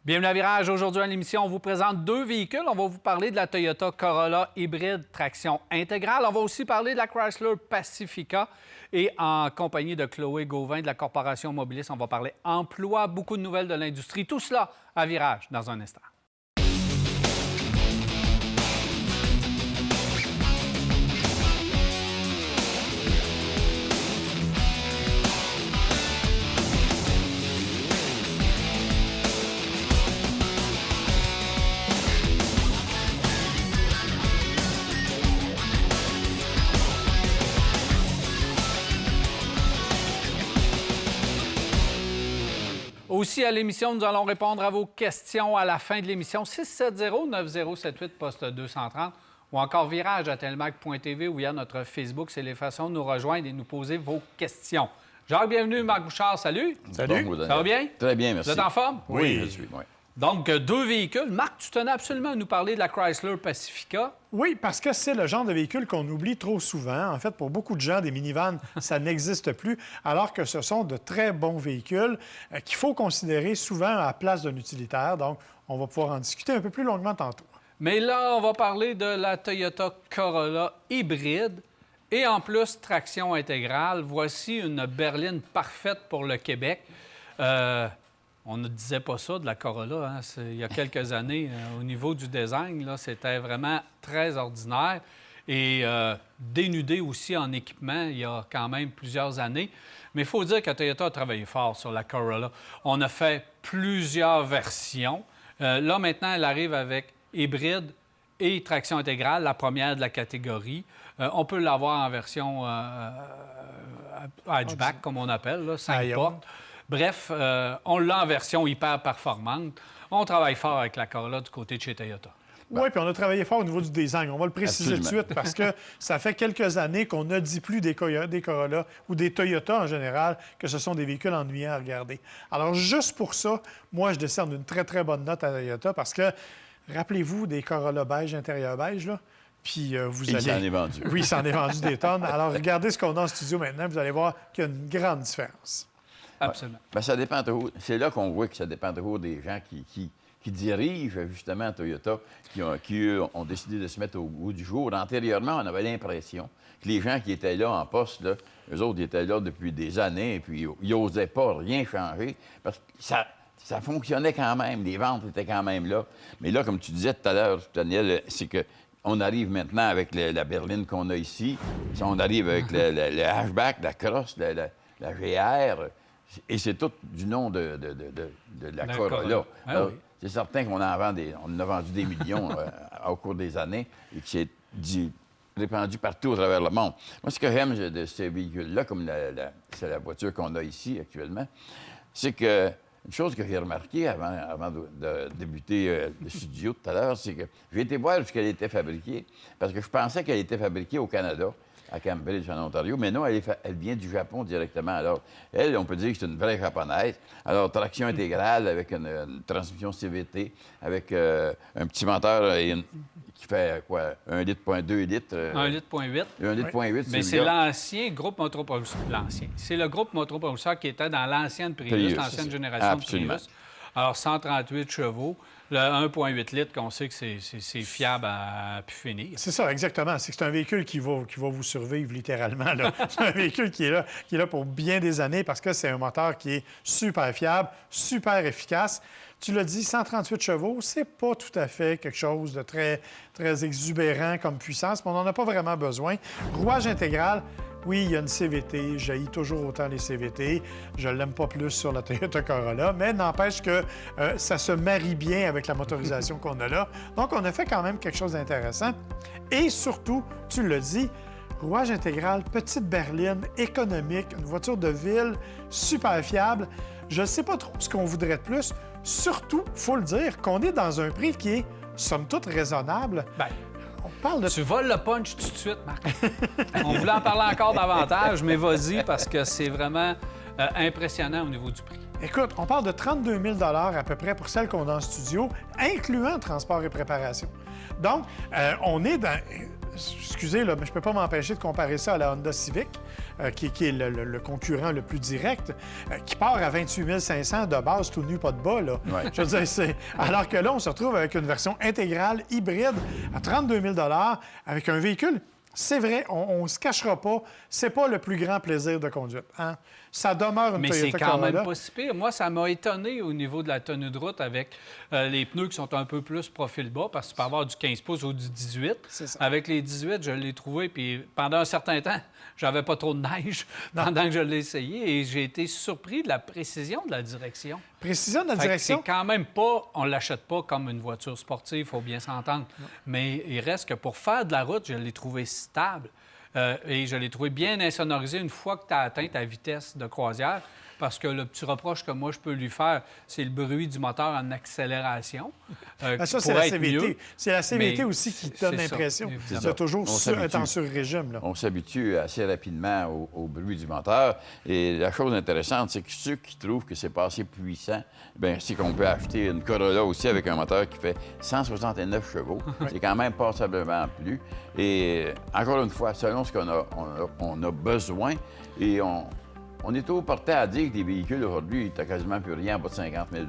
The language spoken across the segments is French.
Bienvenue à Virage. Aujourd'hui à l'émission, on vous présente deux véhicules. On va vous parler de la Toyota Corolla hybride traction intégrale. On va aussi parler de la Chrysler Pacifica. Et en compagnie de Chloé Gauvin de la Corporation Mobilis, on va parler emploi, beaucoup de nouvelles de l'industrie. Tout cela à Virage dans un instant. Aussi, à l'émission, nous allons répondre à vos questions à la fin de l'émission. 670-9078, poste 230, ou encore virage@telmac.tv ou via notre Facebook. C'est les façons de nous rejoindre et de nous poser vos questions. Jacques, bienvenue. Marc Bouchard, salut. Salut. Bon, ça va bien? Très bien, merci. Vous êtes en forme? Oui, je suis. Oui. Donc, deux véhicules. Marc, tu tenais absolument à nous parler de la Chrysler Pacifica. Oui, parce que c'est le genre de véhicule qu'on oublie trop souvent. En fait, pour beaucoup de gens, des minivans, ça n'existe plus, alors que ce sont de très bons véhicules qu'il faut considérer souvent à la place d'un utilitaire. Donc, on va pouvoir en discuter un peu plus longuement tantôt. Mais là, on va parler de la Toyota Corolla hybride et en plus, traction intégrale. Voici une berline parfaite pour le Québec. On ne disait pas ça de la Corolla, hein? Il y a quelques années. Au niveau du design, là, c'était vraiment très ordinaire et dénudé aussi en équipement il y a quand même plusieurs années. Mais il faut dire que Toyota a travaillé fort sur la Corolla. On a fait plusieurs versions. Là, maintenant, elle arrive avec hybride et traction intégrale, la première de la catégorie. On peut l'avoir en version hatchback, comme on appelle, là, 5 portes. Bref, on l'a en version hyper performante. On travaille fort avec la Corolla du côté de chez Toyota. Oui, puis on a travaillé fort au niveau du design. On va le préciser tout de suite parce que ça fait quelques années qu'on ne dit plus des Corolla ou des Toyota en général que ce sont des véhicules ennuyants à regarder. Alors, juste pour ça, moi, je décerne une très, très bonne note à Toyota parce que, rappelez-vous des Corolla beige, intérieur beige, là? Puis vous allez... Il s'en est vendu. Oui, il s'en est vendu des tonnes. Alors, regardez ce qu'on a en studio maintenant. Vous allez voir qu'il y a une grande différence. Absolument. Bien, ça dépend trop. C'est là qu'on voit que ça dépend trop des gens qui dirigent justement Toyota, qui eux, ont décidé de se mettre au goût du jour. Antérieurement, on avait l'impression que les gens qui étaient là en poste, là, eux autres, ils étaient là depuis des années, et puis ils n'osaient pas rien changer, parce que ça fonctionnait quand même, les ventes étaient quand même là. Mais là, comme tu disais tout à l'heure, Daniel, c'est que on arrive maintenant avec la berline qu'on a ici, on arrive avec le hatchback, la cross, la GR. Et c'est tout du nom de la Corolla. Ah, oui. C'est certain qu'on en a vendu des millions au cours des années et qui s'est répandu partout à travers le monde. Moi, ce que j'aime de ces véhicules-là, comme c'est la voiture qu'on a ici actuellement, c'est que une chose que j'ai remarquée avant de débuter le studio tout à l'heure, c'est que j'ai été voir où elle était fabriquée, parce que je pensais qu'elle était fabriquée au Canada, à Cambridge, en Ontario, mais non, elle vient du Japon directement. Alors, elle, on peut dire que c'est une vraie japonaise. Alors, traction intégrale avec une transmission CVT, avec un petit moteur qui fait quoi? 1,2 litre? 1,8 litre. 1,8 litre. Mais c'est l'ancien groupe Motopropulseur. L'ancien. C'est le groupe Motopropulseur qui était dans l'ancienne Prius, l'ancienne génération Absolument. de Prius. Alors, 138 chevaux. Le 1,8 litres, qu'on sait que c'est fiable à pu finir. C'est ça, exactement. C'est un véhicule qui va vous survivre littéralement, là. C'est un véhicule qui est là pour bien des années parce que c'est un moteur qui est super fiable, super efficace. Tu l'as dit, 138 chevaux, c'est pas tout à fait quelque chose de très, très exubérant comme puissance, mais on n'en a pas vraiment besoin. Rouage intégral, oui, il y a une CVT. J'haïs toujours autant les CVT. Je ne l'aime pas plus sur la Toyota Corolla, mais n'empêche que ça se marie bien avec la motorisation qu'on a là. Donc, on a fait quand même quelque chose d'intéressant. Et surtout, tu l'as dit, rouage intégral, petite berline, économique, une voiture de ville, super fiable. Je ne sais pas trop ce qu'on voudrait de plus. Surtout, il faut le dire, qu'on est dans un prix qui est, somme toute, raisonnable. Bien, on parle de... Tu voles le punch tout de suite, Marc. On voulait en parler encore davantage, mais vas-y, parce que c'est vraiment impressionnant au niveau du prix. Écoute, on parle de 32 000 à peu près pour celle qu'on a en studio, incluant transport et préparation. Donc, on est dans... excusez, là, mais je ne peux pas m'empêcher de comparer ça à la Honda Civic, qui est le concurrent le plus direct, qui part à 28 500 de base, tout nu, pas de bas. Là. Ouais. Je veux dire, alors que là, on se retrouve avec une version intégrale, hybride, à 32 000 avec un véhicule. C'est vrai, on ne se cachera pas, c'est pas le plus grand plaisir de conduite. Hein? Ça demeure une Mais Toyota c'est quand Corolla. même pas si pire. Moi, ça m'a étonné au niveau de la tenue de route avec les pneus qui sont un peu plus profil bas, parce que tu peux avoir du 15 pouces ou du 18. C'est ça. Avec les 18, je l'ai trouvé, puis pendant un certain temps, j'avais pas trop de neige pendant que je l'ai essayé, et j'ai été surpris de la précision de la direction. Précision de la Fait que direction. c'est quand même pas, on l'achète pas comme une voiture sportive, il faut bien s'entendre. Mais il reste que pour faire de la route, je l'ai trouvé stable. Et je l'ai trouvé bien insonorisé une fois que tu as atteint ta vitesse de croisière. Parce que le petit reproche que moi, je peux lui faire, c'est le bruit du moteur en accélération. Ben ça, qui c'est la pourrait être CVT. mieux. C'est la CVT Mais aussi qui c'est donne ça, l'impression évidemment. de toujours On s'habitue. être en sur-régime. Là. On s'habitue assez rapidement au bruit du moteur. Et la chose intéressante, c'est que ceux qui trouvent que c'est pas assez puissant, bien, c'est qu'on peut acheter une Corolla aussi avec un moteur qui fait 169 chevaux. C'est quand même passablement plus. Et encore une fois, selon ce on a besoin, et on est trop porté à dire que les véhicules aujourd'hui, tu n'as quasiment plus rien en bas de 50 000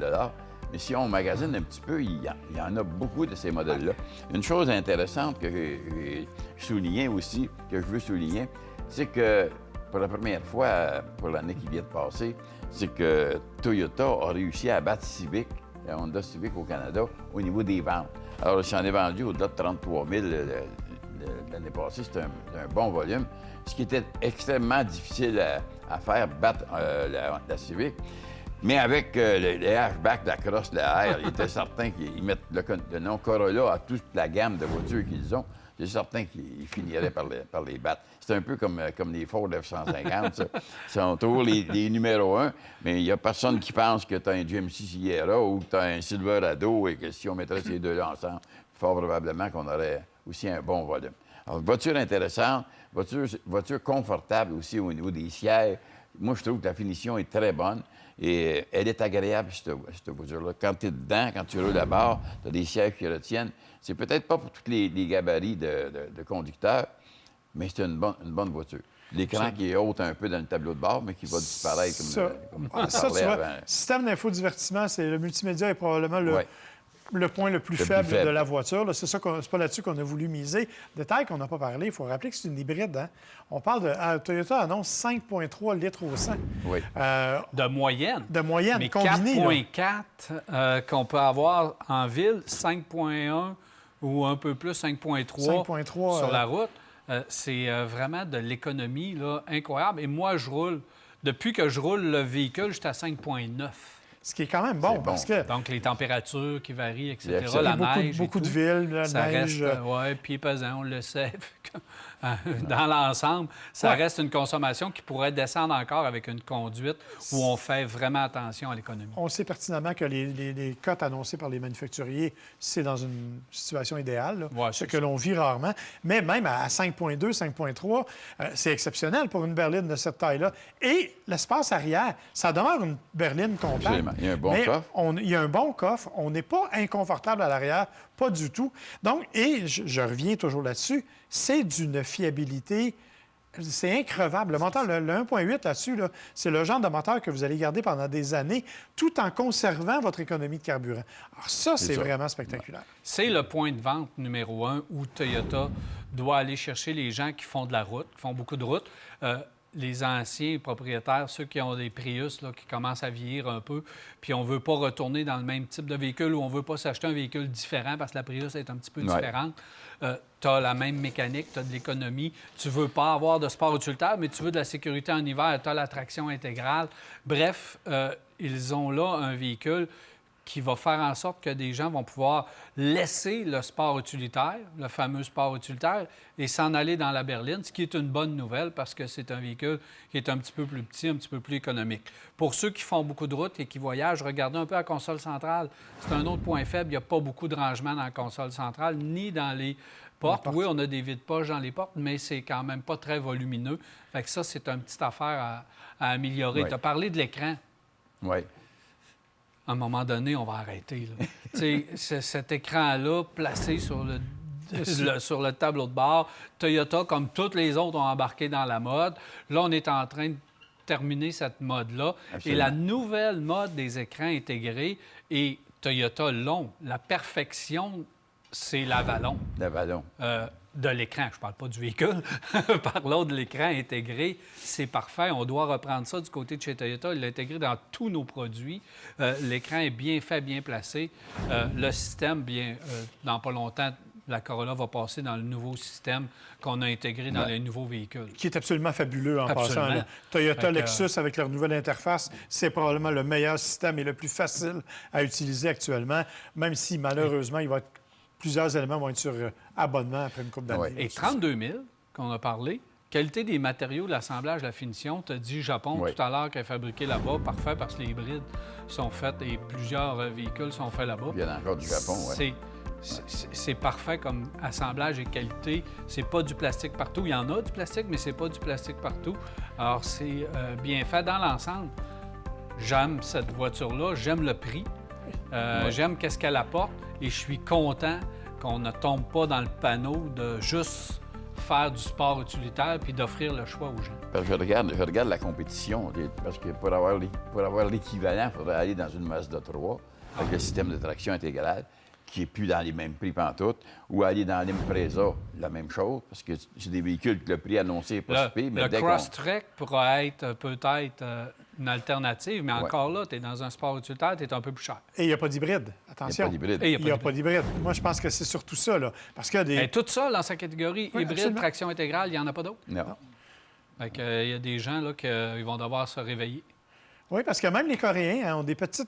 mais si on magasine un petit peu, il y en a beaucoup de ces modèles-là. Une chose intéressante que j'ai soulignée aussi, que je veux souligner, c'est que pour la première fois, pour l'année qui vient de passer, c'est que Toyota a réussi à battre Civic, la Honda Civic au Canada, au niveau des ventes. Alors, j'en ai vendu au-delà de 33 000 l'année passée. C'est un bon volume. Ce qui était extrêmement difficile à faire, battre la Civic. Mais avec les hatchbacks, la Cross, la R, il était certain qu'ils mettent le nom Corolla à toute la gamme de voitures qu'ils ont. C'est certain qu'ils finiraient par les battre. C'est un peu comme les Ford F-150, ça. Ils sont toujours les numéros 1, mais il n'y a personne qui pense que tu as un GMC Sierra ou que tu as un Silverado et que si on mettrait ces deux-là ensemble, fort probablement qu'on aurait aussi un bon volume. Alors, voiture intéressante, voiture confortable aussi au niveau des sièges. Moi, je trouve que la finition est très bonne et elle est agréable, cette voiture-là. Quand tu es dedans, quand tu roules à bord, tu as des sièges qui retiennent. C'est peut-être pas pour tous les gabarits de conducteurs, mais c'est une bonne voiture. L'écran qui est haut un peu dans le tableau de bord, mais qui va disparaître comme on Ça, tu parlait vois, avant. système d'infodivertissement, c'est le multimédia est probablement Ouais. le point le plus Le plus faible faible. de la voiture. Là. C'est pas là-dessus qu'on a voulu miser. Détail qu'on n'a pas parlé, il faut rappeler que c'est une hybride. Hein? On parle de... Toyota annonce 5,3 litres au 100. Oui. De moyenne. De moyenne, Mais combinée. 4,4 qu'on peut avoir en ville, 5,1 ou un peu plus, 5,3 5,3, sur la route. C'est vraiment de l'économie là, incroyable. Et moi, depuis que je roule le véhicule, j'étais à 5,9. Ce qui est quand même bon, C'est bon. parce que Donc, les températures qui varient, etc. Il y a La beaucoup, neige. et beaucoup de tout, villes, la ça neige. reste, oui, pied pesant, on le sait. Dans l'ensemble, ça Ouais. reste une consommation qui pourrait descendre encore avec une conduite où on fait vraiment attention à l'économie. On sait pertinemment que les cotes annoncées par les manufacturiers, c'est dans une situation idéale, là, Ouais, ce c'est que l'on vit rarement. Mais même à 5,2, 5,3, c'est exceptionnel pour une berline de cette taille-là. Et l'espace arrière, ça demeure une berline compacte. Absolument. Il y a un bon mais coffre. Il y a un bon coffre. On n'est pas inconfortable à l'arrière, pas du tout. Donc, et je reviens toujours là-dessus, c'est d'une fiabilité. C'est increvable. Le moteur, le 1,8 là-dessus, là, c'est le genre de moteur que vous allez garder pendant des années tout en conservant votre économie de carburant. Alors ça, c'est ça. vraiment spectaculaire. C'est le point de vente numéro 1 où Toyota doit aller chercher les gens qui font de la route, qui font beaucoup de route. Les anciens propriétaires, ceux qui ont des Prius, là, qui commencent à vieillir un peu, puis on ne veut pas retourner dans le même type de véhicule ou on ne veut pas s'acheter un véhicule différent parce que la Prius est un petit peu différente. Tu as la même mécanique, tu as de l'économie. Tu ne veux pas avoir de sport utilitaire, mais tu veux de la sécurité en hiver, tu as la traction intégrale. Bref, ils ont là un véhicule qui va faire en sorte que des gens vont pouvoir laisser le sport utilitaire, le fameux sport utilitaire, et s'en aller dans la berline, ce qui est une bonne nouvelle parce que c'est un véhicule qui est un petit peu plus petit, un petit peu plus économique. Pour ceux qui font beaucoup de routes et qui voyagent, regardez un peu la console centrale. C'est un autre point faible. Il n'y a pas beaucoup de rangement dans la console centrale, ni dans les portes. Oui, on a des vides-poches dans les portes, mais c'est quand même pas très volumineux. Fait que ça, c'est une petite affaire à améliorer. Oui. Tu as parlé de l'écran. Oui. À un moment donné, on va arrêter. Tu sais, cet écran-là, placé sur le sur le tableau de bord. Toyota, comme toutes les autres, ont embarqué dans la mode. Là, on est en train de terminer cette mode-là. Absolument. Et la nouvelle mode des écrans intégrés, et Toyota l'ont. La perfection, c'est l'Avalon. L'Avalon. De l'écran, je ne parle pas du véhicule. Parlons de l'écran intégré, c'est parfait. On doit reprendre ça du côté de chez Toyota, l'intégrer dans tous nos produits. L'écran est bien fait, bien placé. Le système, dans pas longtemps, la Corolla va passer dans le nouveau système qu'on a intégré dans les nouveaux véhicules. Qui est absolument fabuleux en Absolument. passant. Là. Toyota Fait que, Lexus, avec leur nouvelle interface, c'est probablement le meilleur système et le plus facile à utiliser actuellement, même si, malheureusement, il va être... plusieurs éléments vont être sur abonnement après une couple d'années. Ouais. Et 32 000, qu'on a parlé, qualité des matériaux, de l'assemblage, de la finition, tu as dit Japon Oui. tout à l'heure, qui est fabriqué là-bas, parfait, parce que les hybrides sont faits et plusieurs véhicules sont faits là-bas. Il y en a encore du Japon, oui. C'est parfait comme assemblage et qualité. C'est pas du plastique partout. Il y en a du plastique, mais c'est pas du plastique partout. Alors, c'est bien fait dans l'ensemble. J'aime cette voiture-là, j'aime le prix, j'aime qu'est-ce qu'elle apporte et je suis content qu'on ne tombe pas dans le panneau de juste faire du sport utilitaire puis d'offrir le choix aux gens. Parce que je regarde la compétition, parce que pour avoir l'équivalent, il faudrait aller dans une Mazda 3 avec le système de traction intégrale, qui n'est plus dans les mêmes prix pantoute, ou aller dans l'Impreza, la même chose, parce que c'est des véhicules que le prix annoncé n'est pas si pire, mais Le dès qu'on... Crosstrek pourra être peut-être une alternative, mais Ouais. encore là, tu es dans un sport utilitaire, tu es un peu plus cher. Et il n'y a pas d'hybride. Il n'y a Attention. pas d'hybride. Et Il n'y a pas d'hybride. Moi, je pense que c'est surtout ça, là. Parce qu'il y a des... Et tout ça, dans sa catégorie Oui, hybride, absolument. traction intégrale, il n'y en a pas d'autres. Non. Fait que, il y a des gens là, qui vont devoir se réveiller. Oui, parce que même les Coréens hein, ont des petites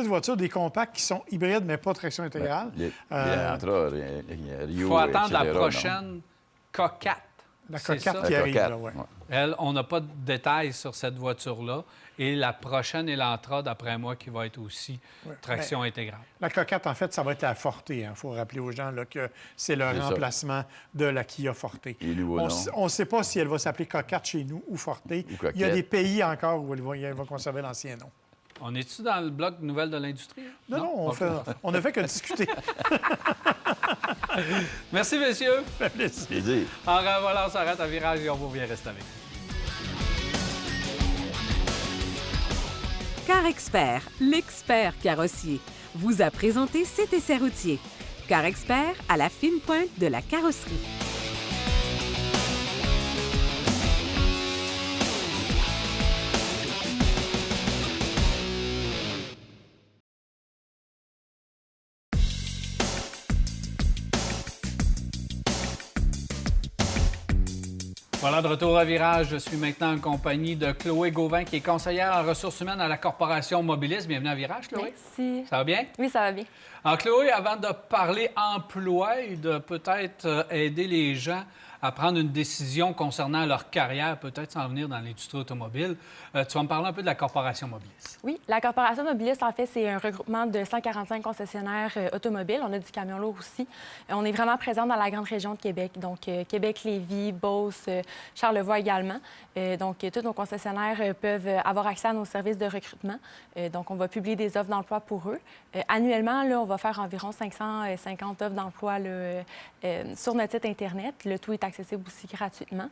voitures, des compacts qui sont hybrides, mais pas traction intégrale. Les Elantra, les Il Rio, faut attendre la etc., non. prochaine K4. La C'est K4 ça. qui La arrive, K4, là, ouais. ouais. Elle, on n'a pas de détails sur cette voiture-là. Et la prochaine Elantra, d'après moi, qui va être aussi Ouais. traction intégrale. La K4, en fait, ça va être la Forte. Il faut rappeler aux gens là, que c'est le C'est ça. remplacement de la Kia Forte. Et nouveau nom. On ne sait pas si elle va s'appeler K4 chez nous ou Forte. Il y a Coquette. des pays encore où elle va conserver l'ancien nom. On est-tu dans le bloc nouvelles de l'industrie? Non, OK. on ne fait que discuter. Merci, messieurs. Ça fait plaisir. Plaisir. En revolant, on s'arrête à virage et on vous revient rester avec nous. Car Expert, l'expert carrossier, vous a présenté cet essai routier. Car Expert à la fine pointe de la carrosserie. Voilà, de retour à Virage. Je suis maintenant en compagnie de Chloé Gauvin, qui est conseillère en ressources humaines à la Corporation Mobilis. Bienvenue à Virage, Chloé. Merci. Ça va bien? Oui, ça va bien. Alors, Chloé, avant de parler emploi et de peut-être aider les gens à prendre une décision concernant leur carrière, peut-être s'en venir dans l'industrie automobile, tu vas me parler un peu de la Corporation Mobilis. Oui, la Corporation Mobilis, en fait, c'est un regroupement de 145 concessionnaires automobiles. On a du camion lourd aussi. On est vraiment présent dans la grande région de Québec, donc Québec, Lévis, Beauce, Charlevoix également. Donc, tous nos concessionnaires peuvent avoir accès à nos services de recrutement. Donc, on va publier des offres d'emploi pour eux. Annuellement, là, on va faire environ 550 offres d'emploi là, sur notre site Internet. Le tout est accessible aussi gratuitement.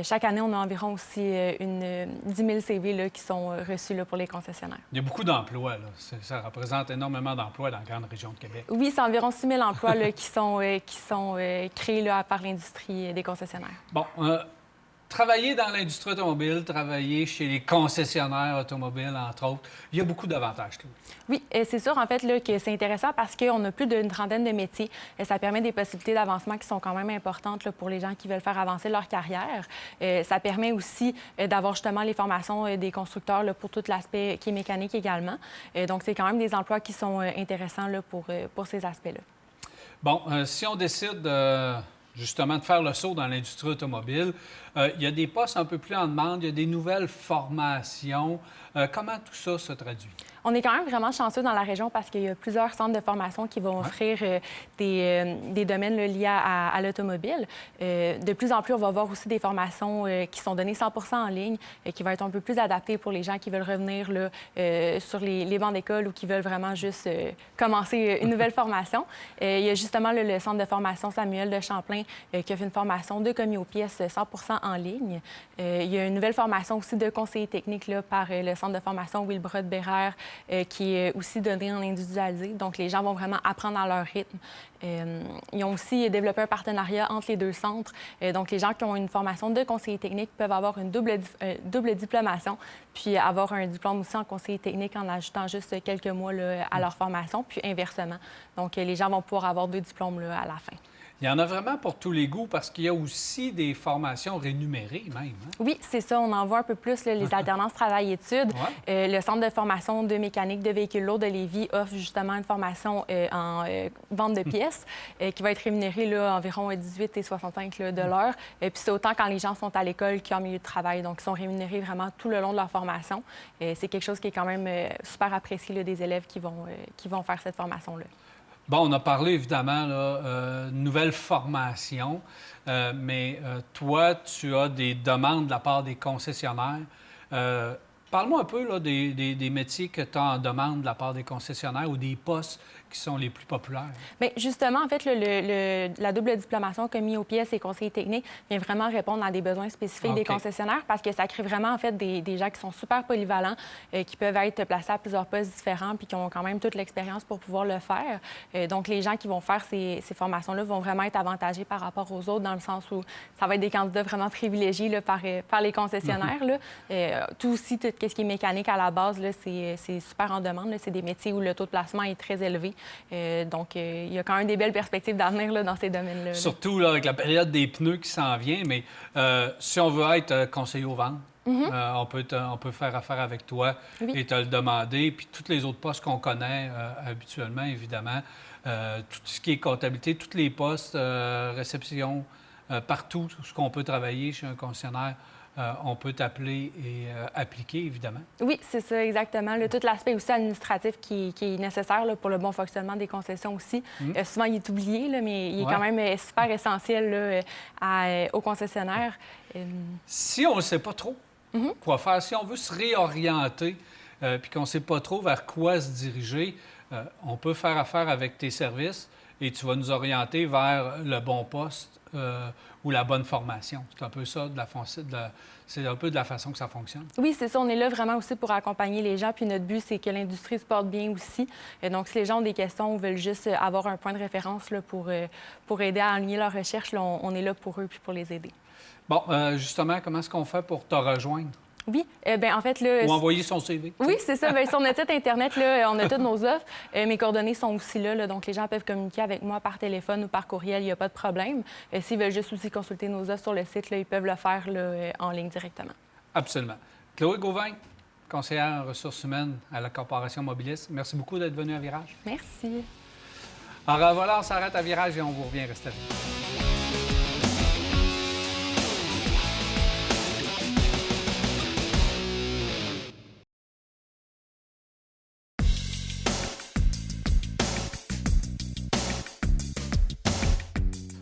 Chaque année, on a environ aussi 10 000 CV là, qui sont reçus là, pour les concessionnaires. Il y a beaucoup d'emplois, là. Ça représente énormément d'emplois dans la grande région de Québec. Oui, c'est environ 6 000 emplois là, qui sont créés là, par l'industrie des concessionnaires. Bon, travailler dans l'industrie automobile, travailler chez les concessionnaires automobiles, entre autres, il y a beaucoup d'avantages, Chloé. Oui, c'est sûr, en fait, là, que c'est intéressant parce qu'on a plus d'une trentaine de métiers. Ça permet des possibilités d'avancement qui sont quand même importantes là, pour les gens qui veulent faire avancer leur carrière. Ça permet aussi d'avoir justement les formations des constructeurs là, pour tout l'aspect qui est mécanique également. Donc, c'est quand même des emplois qui sont intéressants là, pour ces aspects-là. Bon, si on décide justement de faire le saut dans l'industrie automobile, il y a des postes un peu plus en demande, il y a des nouvelles formations. Comment tout ça se traduit? On est quand même vraiment chanceux dans la région parce qu'il y a plusieurs centres de formation qui vont offrir des domaines là, liés à l'automobile. De plus en plus, on va voir aussi des formations qui sont données 100 en ligne, qui vont être un peu plus adaptées pour les gens qui veulent revenir là, sur les bancs d'école ou qui veulent vraiment juste commencer une nouvelle formation. Il y a justement là, le centre de formation Samuel de Champlain qui a fait une formation de commis aux pièces 100 en ligne. Il y a une nouvelle formation aussi de conseiller technique là, par le centre de formation Wilbrod-Bérère qui est aussi donné en individualisé. Donc, les gens vont vraiment apprendre à leur rythme. Ils ont aussi développé un partenariat entre les deux centres. Donc, les gens qui ont une formation de conseiller technique peuvent avoir une double diplomation, puis avoir un diplôme aussi en conseiller technique en ajoutant juste quelques mois là, à leur formation, puis inversement. Donc, les gens vont pouvoir avoir 2 diplômes là, à la fin. Il y en a vraiment pour tous les goûts parce qu'il y a aussi des formations rémunérées même. Hein? Oui, c'est ça. On en voit un peu plus là, les alternances travail-études. Le centre de formation de mécanique de véhicules lourds de Lévis offre justement une formation en vente de pièces qui va être rémunérée là, environ 18,65 $ de l'heure. Puis c'est autant quand les gens sont à l'école qu'en milieu de travail. Donc, ils sont rémunérés vraiment tout le long de leur formation. C'est quelque chose qui est quand même super apprécié là, des élèves qui vont faire cette formation-là. Bon, on a parlé évidemment de nouvelles formations, mais toi, tu as des demandes de la part des concessionnaires. Parle-moi un peu là, des métiers que tu as en demande de la part des concessionnaires ou des postes qui sont les plus populaires. Bien, justement, en fait, la double diplomation commis aux pièces et conseiller technique vient vraiment répondre à des besoins spécifiques des concessionnaires parce que ça crée vraiment, en fait, des gens qui sont super polyvalents, qui peuvent être placés à plusieurs postes différents puis qui ont quand même toute l'expérience pour pouvoir le faire. Donc, les gens qui vont faire ces formations-là vont vraiment être avantagés par rapport aux autres dans le sens où ça va être des candidats vraiment privilégiés là, par les concessionnaires. Là. Tout aussi, tout ce qui est mécanique à la base, là, c'est super en demande. C'est des métiers où le taux de placement est très élevé. Donc, il y a quand même des belles perspectives d'avenir là, dans ces domaines-là. Surtout là, avec la période des pneus qui s'en vient, mais si on veut être conseiller aux ventes, on peut faire affaire avec toi et te le demander. Puis tous les autres postes qu'on connaît habituellement, évidemment, tout ce qui est comptabilité, tous les postes, réception, partout, tout ce qu'on peut travailler chez un concessionnaire, on peut t'appeler et appliquer, évidemment. Oui, c'est ça, exactement. Là, tout l'aspect aussi administratif qui est nécessaire là, pour le bon fonctionnement des concessions aussi. Souvent, il est oublié, là, mais il est quand même super essentiel là, aux concessionnaires. Si on ne sait pas trop quoi faire, si on veut se réorienter puis qu'on ne sait pas trop vers quoi se diriger, on peut faire affaire avec tes services et tu vas nous orienter vers le bon poste ou la bonne formation. C'est un peu ça, c'est un peu de la façon que ça fonctionne. Oui, c'est ça. On est là vraiment aussi pour accompagner les gens. Puis notre but, c'est que l'industrie se porte bien aussi. Donc, si les gens ont des questions ou veulent juste avoir un point de référence là, pour aider à aligner leurs recherches, là, on est là pour eux puis pour les aider. Bon, justement, comment est-ce qu'on fait pour te rejoindre? Oui, bien, en fait, là... Ou envoyer son CV. Oui, c'est ça. Bien, sur notre site Internet, là, on a toutes nos offres. Mes coordonnées sont aussi là, donc les gens peuvent communiquer avec moi par téléphone ou par courriel, il n'y a pas de problème. S'ils veulent juste aussi consulter nos offres sur le site, là, ils peuvent le faire là, en ligne directement. Absolument. Chloé Gauvin, conseillère en ressources humaines à la Corporation Mobilis, merci beaucoup d'être venue à Virage. Merci. Alors voilà, on s'arrête à Virage et on vous revient. Restez avec nous.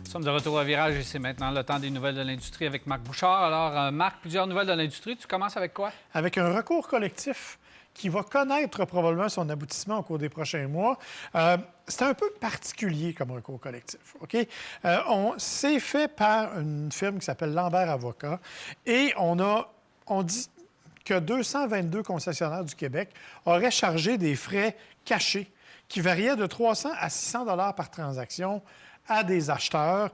Nous sommes de retour à Virage et c'est maintenant le temps des nouvelles de l'industrie avec Marc Bouchard. Alors, Marc, plusieurs nouvelles de l'industrie. Tu commences avec quoi? Avec un recours collectif qui va connaître probablement son aboutissement au cours des prochains mois. C'est un peu particulier comme recours collectif, OK? C'est fait par une firme qui s'appelle Lambert Avocats et on dit que 222 concessionnaires du Québec auraient chargé des frais cachés qui variaient de 300 à 600 $ par transaction à des acheteurs,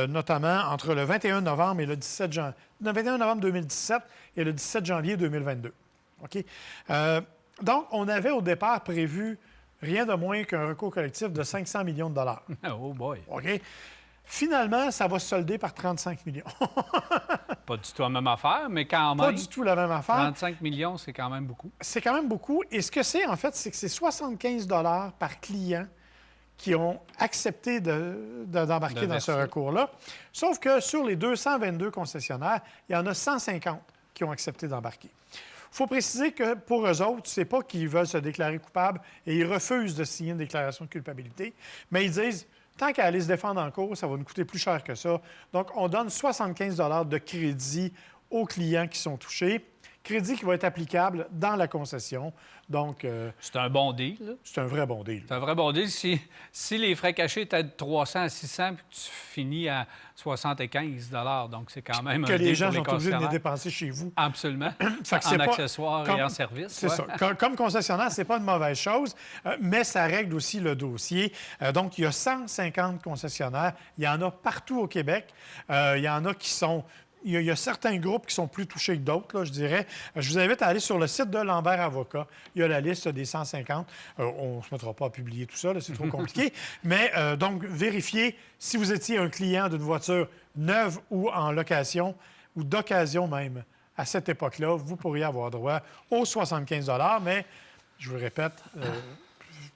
notamment entre le 21 novembre et le 17 janvier. Le 21 novembre 2017 et le 17 janvier 2022. OK? Donc, on avait au départ prévu rien de moins qu'un recours collectif de 500 millions de dollars. Oh boy! OK? Finalement, ça va se solder par 35 millions. Pas du tout la même affaire, mais quand même. Pas du tout la même affaire. 35 millions, c'est quand même beaucoup. C'est quand même beaucoup. Et ce que c'est, en fait, c'est que c'est 75 $ par client qui ont accepté d'embarquer dans ce recours-là. Sauf que sur les 222 concessionnaires, il y en a 150 qui ont accepté d'embarquer. faut préciser que pour eux autres, c'est pas qu'ils veulent se déclarer coupables et ils refusent de signer une déclaration de culpabilité, mais ils disent, tant qu'à aller se défendre en cours, ça va nous coûter plus cher que ça. Donc, on donne 75 de crédit aux clients qui sont touchés. Crédit qui va être applicable dans la concession. Donc, C'est un bon deal, là. c'est un vrai bon deal. C'est un vrai bon deal. Si les frais cachés étaient de 300 à 600, puis que tu finis à 75 donc c'est quand même Que un les deal gens pour les sont obligés de les concessionnaires. dépenser chez vous. Absolument. Fait que En c'est pas- accessoires comme- et en services. C'est ouais. ça. Comme concessionnaire, c'est pas une mauvaise chose, mais ça règle aussi le dossier. Donc, il y a 150 concessionnaires. Il y en a partout au Québec. Il y en a qui sont... Il y a certains groupes qui sont plus touchés que d'autres, là, je dirais. Je vous invite à aller sur le site de Lambert Avocat. Il y a la liste des 150. On ne se mettra pas à publier tout ça, là, c'est trop compliqué. Mais donc, vérifiez si vous étiez un client d'une voiture neuve ou en location, ou d'occasion même. À cette époque-là, vous pourriez avoir droit aux 75 mais je vous le répète,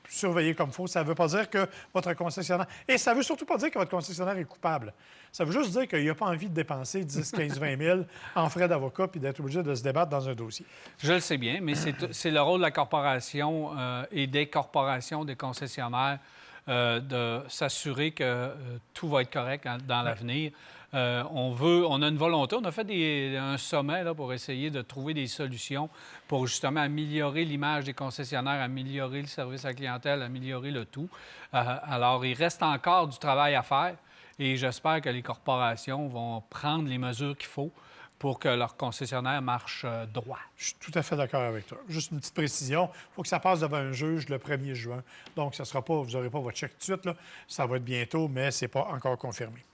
surveillez comme il faut. Ça ne veut pas dire que votre concessionnaire... Et ça ne veut surtout pas dire que votre concessionnaire est coupable. Ça veut juste dire qu'il n'a pas envie de dépenser 10, 15, 20 000 en frais d'avocat puis d'être obligé de se débattre dans un dossier. Je le sais bien, mais c'est le rôle de la corporation et des corporations, des concessionnaires, de s'assurer que tout va être correct dans l'avenir. On a une volonté, on a fait un sommet là, pour essayer de trouver des solutions pour justement améliorer l'image des concessionnaires, améliorer le service à la clientèle, améliorer le tout. Alors, il reste encore du travail à faire et j'espère que les corporations vont prendre les mesures qu'il faut pour que leurs concessionnaires marchent droit. Je suis tout à fait d'accord avec toi. Juste une petite précision, il faut que ça passe devant un juge le 1er juin. Donc, ça sera pas, vous n'aurez pas votre chèque tout de suite, là. Ça va être bientôt, mais ce n'est pas encore confirmé.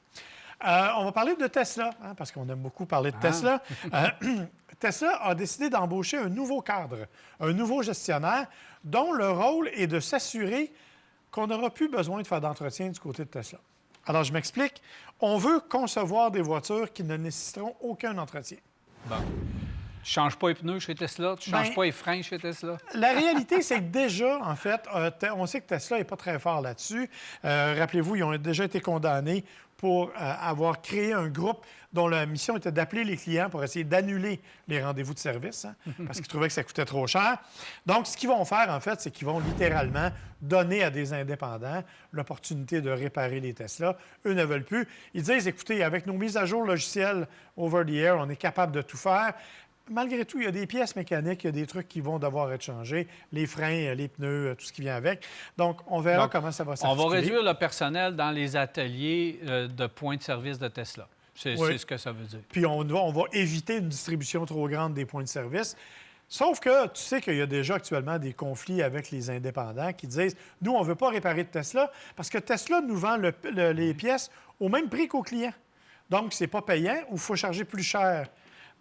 On va parler de Tesla, hein, parce qu'on aime beaucoup parler de Tesla. Tesla a décidé d'embaucher un nouveau cadre, un nouveau gestionnaire, dont le rôle est de s'assurer qu'on n'aura plus besoin de faire d'entretien du côté de Tesla. Alors, je m'explique. On veut concevoir des voitures qui ne nécessiteront aucun entretien. Bon. Tu ne changes pas les pneus chez Tesla, tu ne changes Ben, pas les freins chez Tesla. La réalité, c'est que déjà, en fait, on sait que Tesla n'est pas très fort là-dessus. Rappelez-vous, ils ont déjà été condamnés pour avoir créé un groupe dont la mission était d'appeler les clients pour essayer d'annuler les rendez-vous de service, hein, parce qu'ils trouvaient que ça coûtait trop cher. Donc, ce qu'ils vont faire, en fait, c'est qu'ils vont littéralement donner à des indépendants l'opportunité de réparer les Tesla. Eux ne veulent plus. Ils disent, écoutez, avec nos mises à jour logicielles over the air, on est capable de tout faire. Malgré tout, il y a des pièces mécaniques, il y a des trucs qui vont devoir être changés, les freins, les pneus, tout ce qui vient avec. Donc, on verra comment ça va s'articuler. On va réduire le personnel dans les ateliers de points de service de Tesla. C'est ce que ça veut dire. Puis, on va éviter une distribution trop grande des points de service. Sauf que tu sais qu'il y a déjà actuellement des conflits avec les indépendants qui disent « Nous, on ne veut pas réparer de Tesla parce que Tesla nous vend les pièces au même prix qu'aux clients. Donc, c'est pas payant ou il faut charger plus cher. »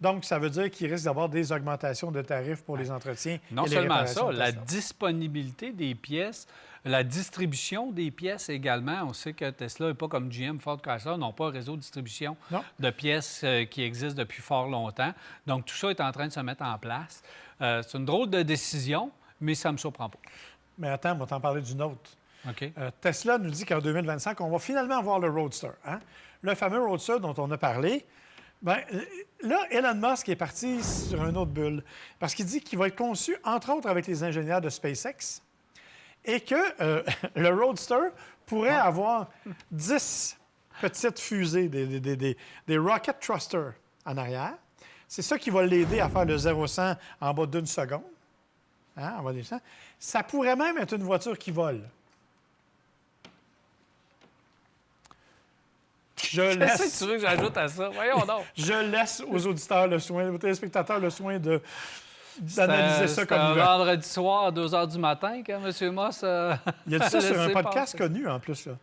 Donc, ça veut dire qu'il risque d'avoir des augmentations de tarifs pour les entretiens. Non et les seulement réparations ça, de la Tesla. disponibilité des pièces, la distribution des pièces également. On sait que Tesla n'est pas comme GM, Ford, Chrysler, n'ont pas un réseau de distribution de pièces qui existe depuis fort longtemps. Donc, tout ça est en train de se mettre en place. C'est une drôle de décision, mais ça ne me surprend pas. Mais attends, on va t'en parler d'une autre. OK. Tesla nous dit qu'en 2025, on va finalement avoir le Roadster. Hein? Le fameux Roadster dont on a parlé. Bien, là, Elon Musk est parti sur une autre bulle parce qu'il dit qu'il va être conçu, entre autres, avec les ingénieurs de SpaceX et que le Roadster pourrait avoir 10 petites fusées, des rocket thrusters en arrière. C'est ça qui va l'aider à faire le 0-100 en bas d'une seconde. Hein, en bas d'une seconde. Ça pourrait même être une voiture qui vole. Qu'est-ce que tu veux que j'ajoute à ça? Voyons donc. Je laisse aux auditeurs le soin, aux téléspectateurs le soin d'analyser ça comme un ils veulent. vendredi soir à 2 h du matin quand M. Moss Il a dit ça sur un laissé podcast passer. connu, en plus. Là.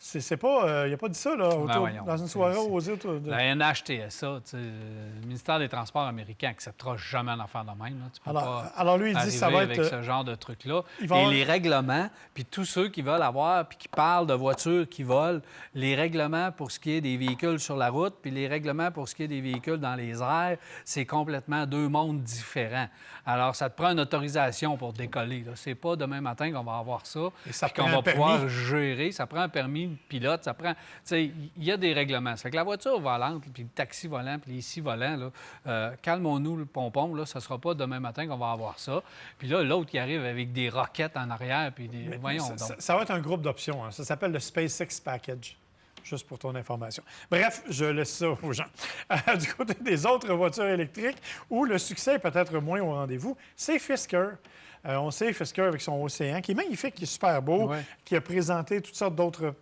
C'est pas... il n'a pas dit ça là, voyons. dans une soirée osée autour de... La NHTSA, tu sais, le ministère des Transports américain n'acceptera jamais un affaire de même. Là. Tu peux pas Alors, lui, il dit arriver que ça va avec être... ce genre de truc-là. il Et va avoir- les règlements, puis tous ceux qui veulent avoir, puis qui parlent de voitures qui volent, les règlements pour ce qui est des véhicules sur la route, puis les règlements pour ce qui est des véhicules dans les airs, c'est complètement deux mondes différents. Alors, ça te prend une autorisation pour décoller. Là. C'est pas demain matin qu'on va avoir ça, Et ça puis qu'on prend va un permis. pouvoir gérer. Ça prend un permis pilote, ça prend... Tu sais, il y a des règlements. C'est que la voiture volante, puis le taxi volant, puis les scie volants, là, calmons-nous le pompon, là, ça sera pas demain matin qu'on va avoir ça. Puis là, l'autre qui arrive avec des roquettes en arrière, puis des... Voyons donc. Ça va être un groupe d'options. Hein. Ça s'appelle le SpaceX Package. Juste pour ton information. Bref, je laisse ça aux gens. Du côté des autres voitures électriques, où le succès est peut-être moins au rendez-vous, c'est Fisker. On sait Fisker avec son Océan, qui est magnifique, qui est super beau, qui a présenté toutes sortes d'autres...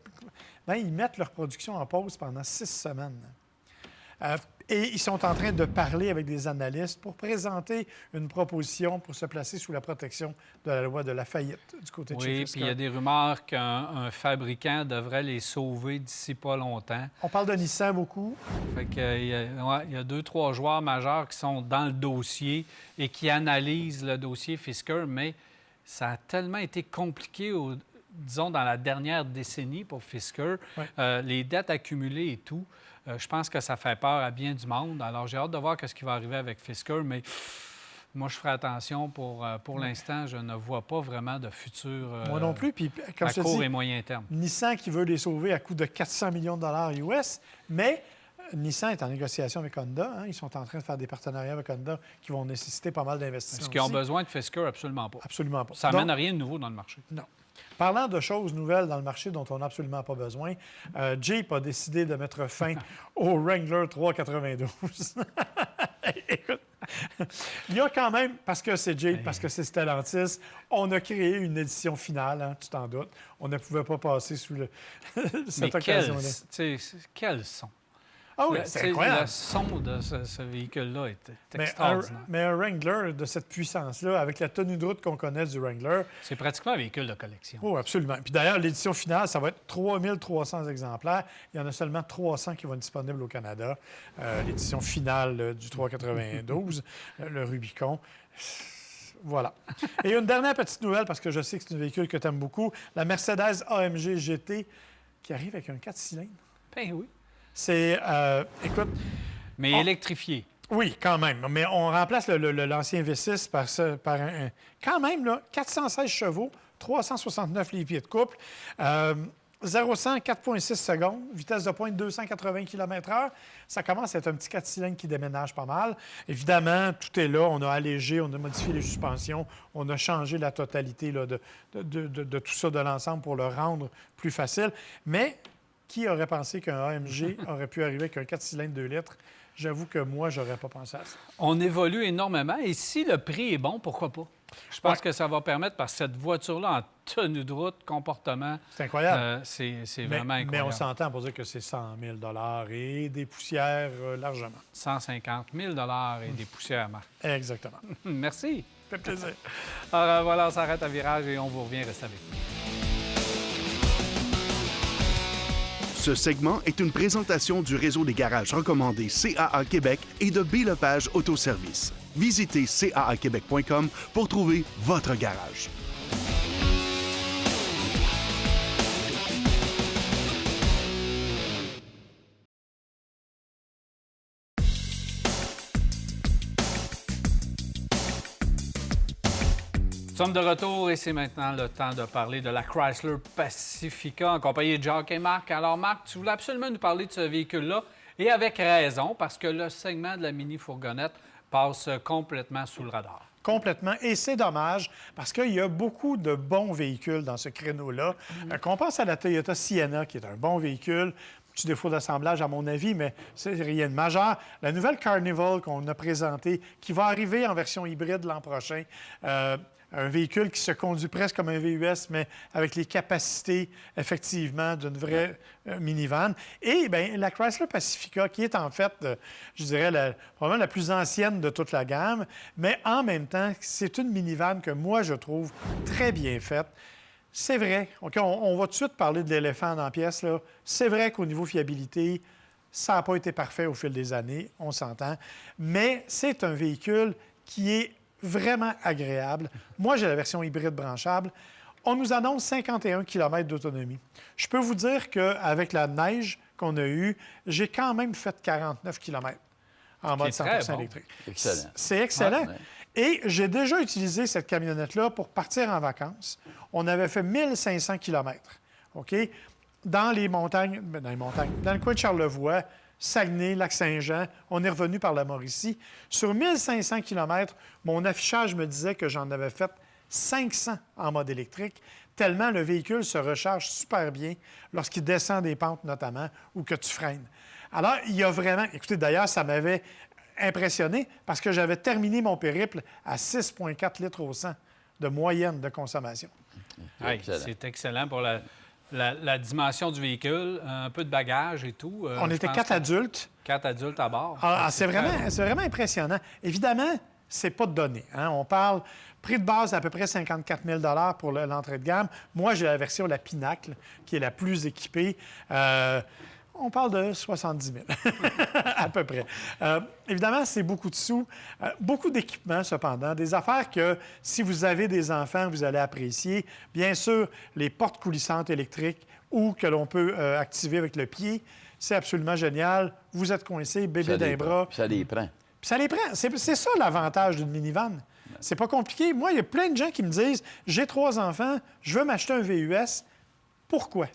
Ben, ils mettent leur production en pause pendant 6 semaines. Et ils sont en train de parler avec des analystes pour présenter une proposition pour se placer sous la protection de la loi de la faillite du côté de chez Oui, Fisker. puis il y a des rumeurs qu'un fabricant devrait les sauver d'ici pas longtemps. On parle de Nissan beaucoup. Fait que, il y a 2-3 joueurs majeurs qui sont dans le dossier et qui analysent le dossier Fisker, mais ça a tellement été compliqué, disons, dans la dernière décennie pour Fisker. Les dettes accumulées et tout. Je pense que ça fait peur à bien du monde. Alors, j'ai hâte de voir ce qui va arriver avec Fisker, mais moi, je ferai attention. Pour l'instant, je ne vois pas vraiment de futur Moi non plus. Puis, comme à je te court dis, et moyen terme. Nissan qui veut les sauver à coût de 400 millions de dollars US, mais Nissan est en négociation avec Honda. Hein. Ils sont en train de faire des partenariats avec Honda qui vont nécessiter pas mal d'investissements. Est-ce qu'ils ont aussi. besoin de Fisker? Absolument pas. Absolument pas. Ça n'amène rien de nouveau dans le marché. Non. Parlant de choses nouvelles dans le marché dont on n'a absolument pas besoin, Jeep a décidé de mettre fin au Wrangler 392. Écoute, il y a quand même, parce que c'est Jeep, parce que c'est Stellantis, on a créé une édition finale, hein, tu t'en doutes. On ne pouvait pas passer sous cette occasion-là. Quel son! Ah oui, c'est incroyable. Le son de ce véhicule-là est Mais extraordinaire. mais un Wrangler de cette puissance-là, avec la tenue de route qu'on connaît du Wrangler... C'est pratiquement un véhicule de collection. Oh, absolument. Puis d'ailleurs, l'édition finale, ça va être 3300 exemplaires. Il y en a seulement 300 qui vont être disponibles au Canada. L'édition finale du 392, le Rubicon. Voilà. Et une dernière petite nouvelle, parce que je sais que c'est un véhicule que tu aimes beaucoup, la Mercedes AMG GT qui arrive avec un 4 cylindres. Ben oui. C'est, écoute... Mais électrifié. Oui, quand même. Mais on remplace l'ancien V6 par un... Quand même, là, 416 chevaux, 369 livres-pieds de couple, 0-100, 4,6 secondes, vitesse de pointe 280 km/h. Ça commence à être un petit 4 cylindres qui déménage pas mal. Évidemment, tout est là. On a allégé, on a modifié les suspensions, on a changé la totalité là, de tout ça, de l'ensemble, pour le rendre plus facile. Mais qui aurait pensé qu'un AMG aurait pu arriver avec un 4 cylindres 2 litres? J'avoue que moi, j'aurais pas pensé à ça. On évolue énormément et si le prix est bon, pourquoi pas? Je pense que ça va permettre, parce que cette voiture-là, en tenue de route, comportement... C'est incroyable. C'est vraiment incroyable. Mais on s'entend pour dire que c'est 100 000 et des poussières largement. 150 000 et des poussières, Marc. Exactement. Merci. Ça fait plaisir. Alors voilà, on s'arrête à virage et on vous revient. Restez avec nous. Ce segment est une présentation du réseau des garages recommandés CAA Québec et de B. Lepage Autoservice. Visitez caaquebec.com pour trouver votre garage. Nous sommes de retour et c'est maintenant le temps de parler de la Chrysler Pacifica en compagnie de Jacques et Marc. Alors Marc, tu voulais absolument nous parler de ce véhicule-là et avec raison parce que le segment de la mini-fourgonnette passe complètement sous le radar. Complètement. Et c'est dommage parce qu'il y a beaucoup de bons véhicules dans ce créneau-là. Qu'on pense à la Toyota Sienna, qui est un bon véhicule. Petit défaut d'assemblage, à mon avis, mais c'est rien de majeur. La nouvelle Carnival qu'on a présentée, qui va arriver en version hybride l'an prochain. Un véhicule qui se conduit presque comme un VUS, mais avec les capacités, effectivement, d'une vraie minivan. Et bien, la Chrysler Pacifica, qui est en fait, je dirais, probablement la plus ancienne de toute la gamme, mais en même temps, c'est une minivan que moi, je trouve très bien faite. C'est vrai. OK, on va tout de suite parler de l'éléphant dans la pièce, là. C'est vrai qu'au niveau fiabilité, ça n'a pas été parfait au fil des années, on s'entend. Mais c'est un véhicule qui est vraiment agréable. Moi, j'ai la version hybride branchable. On nous annonce 51 km d'autonomie. Je peux vous dire qu'avec la neige qu'on a eue, j'ai quand même fait 49 km en mode 100% électrique. Excellent. C'est excellent. Ouais. Et j'ai déjà utilisé cette camionnette-là pour partir en vacances. On avait fait 1500 km. OK? dans les montagnes, dans le coin de Charlevoix, Saguenay, Lac-Saint-Jean, on est revenu par la Mauricie. Sur 1500 km, mon affichage me disait que j'en avais fait 500 en mode électrique, tellement le véhicule se recharge super bien lorsqu'il descend des pentes notamment ou que tu freines. Alors, il y a vraiment... Écoutez, d'ailleurs, ça m'avait impressionné parce que j'avais terminé mon périple à 6,4 litres au 100 de moyenne de consommation. Hey, c'est excellent pour la dimension du véhicule, un peu de bagage et tout. On était 4 adultes. 4 adultes à bord. C'est vraiment impressionnant. Évidemment, c'est pas de donné. Hein? On parle prix de base à peu près 54 000 pour l'entrée de gamme. Moi, j'ai la version la Pinacle, qui est la plus équipée. On parle de 70 000, à peu près. Évidemment, c'est beaucoup de sous, beaucoup d'équipements, cependant. Des affaires que, si vous avez des enfants, vous allez apprécier. Bien sûr, les portes coulissantes électriques ou que l'on peut activer avec le pied, c'est absolument génial. Vous êtes coincé, bébé d'un bras. Ça les prend. Puis ça les prend. C'est ça l'avantage d'une minivan. C'est pas compliqué. Moi, il y a plein de gens qui me disent « J'ai 3 enfants, je veux m'acheter un VUS. » Pourquoi?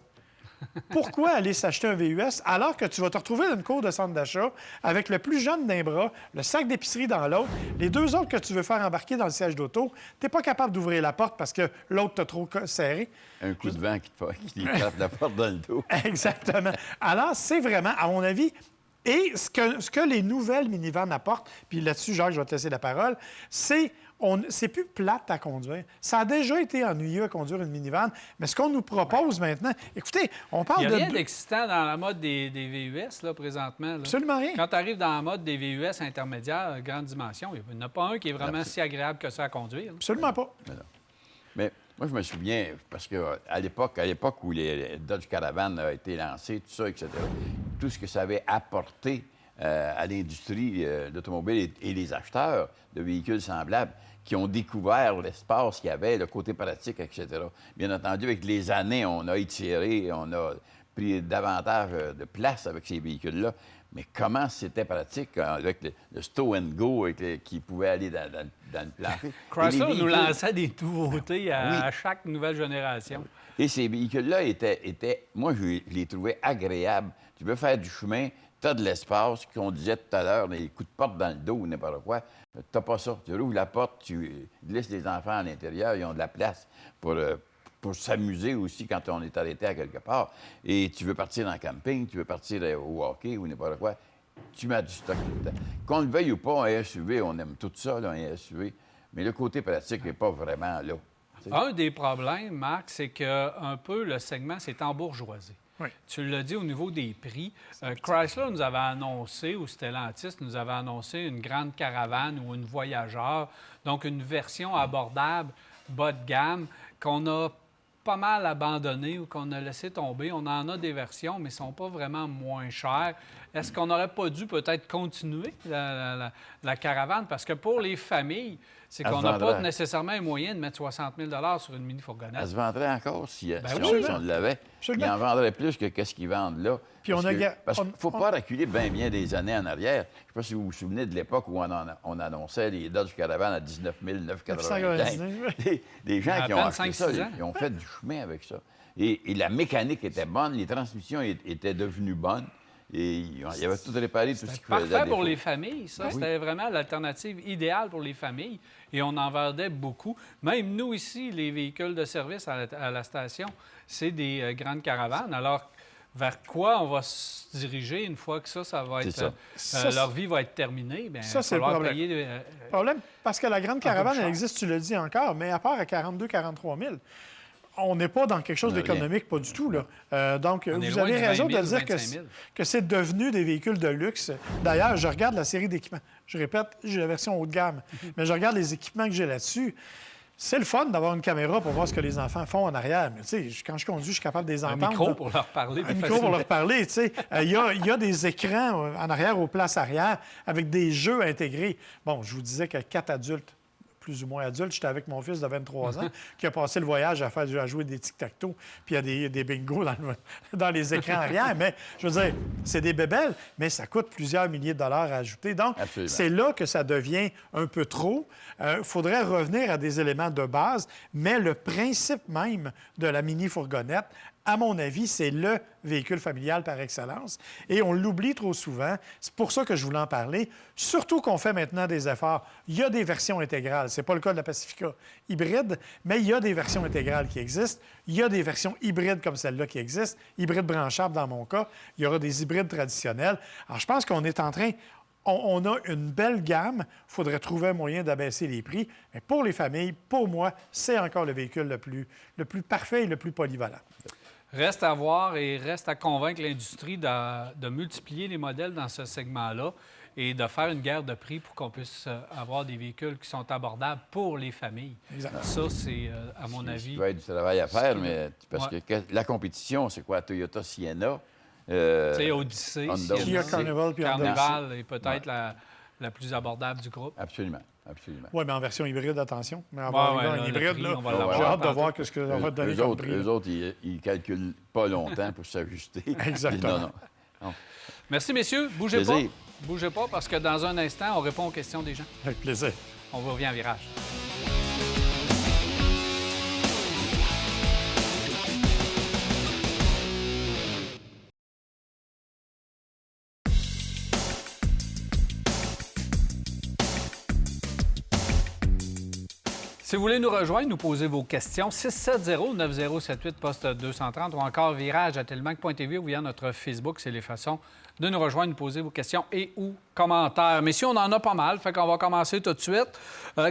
Pourquoi aller s'acheter un VUS alors que tu vas te retrouver dans une cour de centre d'achat avec le plus jeune d'un bras, le sac d'épicerie dans l'autre, les 2 autres que tu veux faire embarquer dans le siège d'auto, tu n'es pas capable d'ouvrir la porte parce que l'autre t'a trop serré. Un coup de vent qui te tape la porte dans le dos. Exactement. Alors, c'est vraiment, à mon avis, et ce que les nouvelles minivans apportent, puis là-dessus, Jacques, je vais te laisser la parole, c'est plus plate à conduire. Ça a déjà été ennuyeux à conduire une minivan, mais ce qu'on nous propose maintenant... Écoutez, on parle Il de... n'y a rien d'excitant dans la mode des VUS, là, présentement. Là. Absolument rien. Quand tu arrives dans la mode des VUS intermédiaires, grande dimension, il n'y en a pas un qui est vraiment si agréable que ça à conduire. Absolument pas. Mais moi, je me souviens, parce qu'à l'époque où les Dodge Caravan a été lancé, tout ça, etc., tout ce que ça avait apporté à l'industrie d'automobile et les acheteurs de véhicules semblables qui ont découvert l'espace qu'il y avait, le côté pratique, etc. Bien entendu, avec les années, on a étiré, on a pris davantage de place avec ces véhicules-là. Mais comment c'était pratique avec le stow and go qui pouvait aller dans le plancher. Chrysler nous lançait des nouveautés à chaque nouvelle génération. Et ces véhicules-là étaient moi, je les trouvais agréables. Tu veux faire du chemin, tu as de l'espace, qu'on disait tout à l'heure, les coups de porte dans le dos ou n'importe quoi. Tu n'as pas ça. Tu rouvres la porte, tu laisses les enfants à l'intérieur, ils ont de la place pour s'amuser aussi quand on est arrêté à quelque part. Et tu veux partir en camping, tu veux partir au hockey ou n'importe quoi, tu mets du stock tout le temps. Qu'on le veuille ou pas, un SUV, on aime tout ça, là, un SUV, mais le côté pratique n'est pas vraiment là. Un des problèmes, Marc, c'est qu'un peu le segment s'est embourgeoisé. Oui. Tu l'as dit au niveau des prix. Chrysler nous avait annoncé, ou Stellantis nous avait annoncé une grande caravane ou une voyageur, donc une version abordable, bas de gamme, qu'on a pas mal abandonné ou qu'on a laissé tomber. On en a des versions, mais elles ne sont pas vraiment moins chères. Est-ce qu'on n'aurait pas dû peut-être continuer la caravane? Parce que pour les familles, c'est qu'on n'a pas nécessairement les moyens de mettre 60 000 sur une mini-fourgonnette. Elle se vendrait encore si on l'avait. Absolument. Ils en vendraient plus que ce qu'ils vendent là. Puis Parce qu'il ne faut pas reculer bien des années en arrière. Je ne sais pas si vous vous souvenez de l'époque où on annonçait les Dodge Caravan à 19 995. Les gens qui ont acheté ça, ils ont fait du chemin avec ça. Et la mécanique était bonne, les transmissions étaient devenues bonnes. Et il y avait tout réparé, tout ce qu'il fallait. Parfait pour les familles, ça. C'était vraiment l'alternative idéale pour les familles. Et on en vendait beaucoup. Même nous, ici, les véhicules de service à la station, c'est des grandes caravanes. Alors, vers quoi on va se diriger une fois que ça va être... leur vie va être terminée? Bien, ça, c'est le problème. Payer problème, parce que la grande caravane, elle existe, tu le dis encore, mais à part à 42 000-43 000. On n'est pas dans quelque chose d'économique, pas du tout. Là. Donc, vous avez raison de dire que c'est devenu des véhicules de luxe. D'ailleurs, je regarde la série d'équipements. Je répète, j'ai la version haut de gamme, mais je regarde les équipements que j'ai là-dessus. C'est le fun d'avoir une caméra pour voir ce que les enfants font en arrière. Mais tu sais, quand je conduis, je suis capable de les entendre. Un micro pour leur parler. Un micro pour leur parler, tu sais. Il y a des écrans en arrière, aux places arrière, avec des jeux intégrés. Bon, je vous disais que 4 adultes, plus ou moins adulte. J'étais avec mon fils de 23 ans qui a passé le voyage à jouer des tic-tac-toe, puis il y a des bingos dans les écrans arrière. Mais je veux dire, c'est des bébelles, mais ça coûte plusieurs milliers de dollars à ajouter. Donc, Absolument. c'est là que ça devient un peu trop. Il faudrait revenir à des éléments de base, mais le principe même de la mini-fourgonnette, à mon avis, c'est le véhicule familial par excellence. Et on l'oublie trop souvent. C'est pour ça que je voulais en parler. Surtout qu'on fait maintenant des efforts. Il y a des versions intégrales. Ce n'est pas le cas de la Pacifica hybride, mais il y a des versions intégrales qui existent. Il y a des versions hybrides comme celle-là qui existent. Hybrides branchables dans mon cas. Il y aura des hybrides traditionnels. Alors, je pense qu'on est en train... On a une belle gamme. Il faudrait trouver un moyen d'abaisser les prix. Mais pour les familles, pour moi, c'est encore le véhicule le plus parfait et le plus polyvalent. Reste à voir et reste à convaincre l'industrie de multiplier les modèles dans ce segment-là et de faire une guerre de prix pour qu'on puisse avoir des véhicules qui sont abordables pour les familles. Exact. Ça, c'est, à mon avis... Il doit y avoir du travail à faire, mais parce que la compétition, c'est quoi? Toyota Sienna? Tu sais, Odyssey, Honda Sienna, Kia, Carnival, puis Honda. Carnival est peut-être la plus abordable du groupe. Absolument, absolument. Oui, mais en version hybride, attention. Mais Ouais, avoir là, un le hybride, prix, là, on va j'ai l'avoir hâte de tantôt. voir ce que ça va donner Eux comme autres, prix. eux autres, ils calculent pas longtemps pour s'ajuster. Exactement. Non. Merci, messieurs. Bougez Plaisir. pas. Bougez pas, parce que dans un instant, on répond aux questions des gens. Avec plaisir. On vous revient en virage. Si vous voulez nous rejoindre, nous poser vos questions, 670-9078, poste 230 ou encore virage@telemac.tv ou via notre Facebook. C'est les façons de nous rejoindre, nous poser vos questions et ou commentaires. Messieurs, on en a pas mal, fait qu'on va commencer tout de suite.